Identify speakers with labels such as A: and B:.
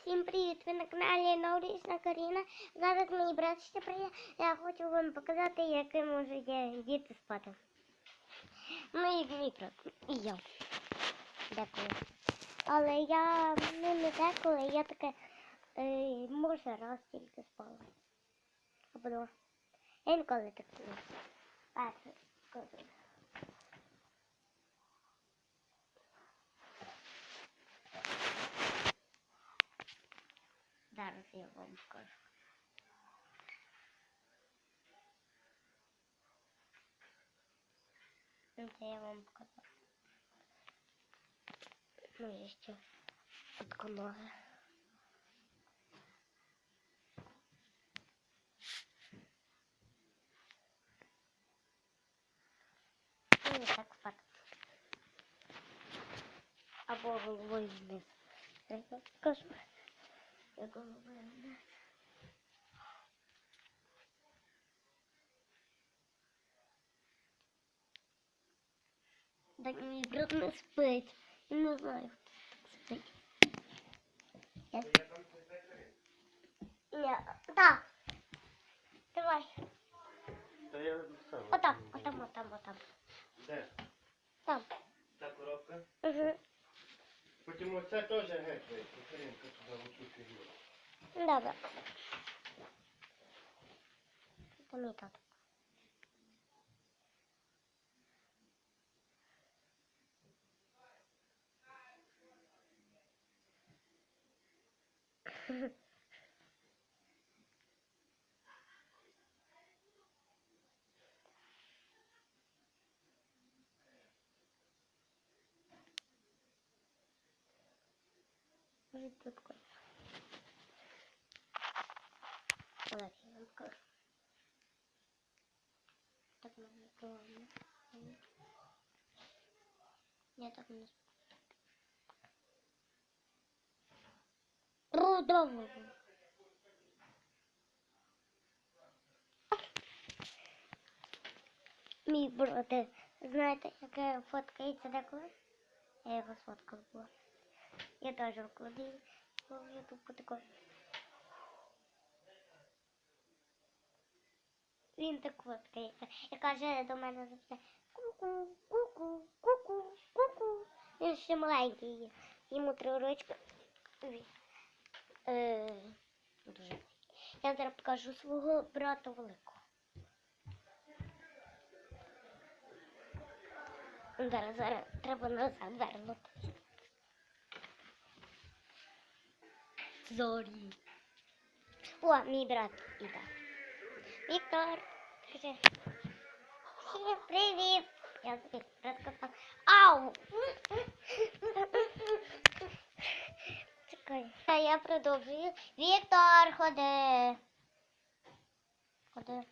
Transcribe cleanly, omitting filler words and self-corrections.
A: Всім привіт! Ви на каналі Новорічна Каріна. Зараз мій брат ще прийде. Я хочу вам показати, як можуть діти спати. Ну і мій брат, і я. Деколи. Але я не деколи, я таке, може раз тільки спала. Або два. Я ніколи так не спала. Зараз я вам скажу. Це я вам показав. Ну і ще от ноги. Ну і так спати. Або головою вниз. Я скажу. Я головою вниз. Так мій брат не спить. Я не знаю, хто так спить. Так. Давай.
B: Та я сам.
A: Отам.
B: Де?
A: Там.
B: Та коробка?
A: Угу.
B: Потім оце теж геть вийде. Каринка туди в цю фігуру.
A: Добре. Це мій тато. Тут такой. Давай, я вам покажу. Так мы закроем. Я так не... Давай. Мій брат, знаєте, яке фоткається деколи? Я його сфоткала була. Я теж вкладаю в ютуб такой. Він так фоткається. І каже до мене завжди ку-ку, ку-ку, ку-ку, ку-ку. Він ще маленький є. Йому 3 рочки. Дуже. Я зараз покажу свого брата великого. Зараз треба назад вернутися. Зорі. О, мій брат іде. Віктор, скажи. Всім привіт. Я тобі розказав. Ау! Чекай. А я продовжую. Віктор, ходи. Ходи.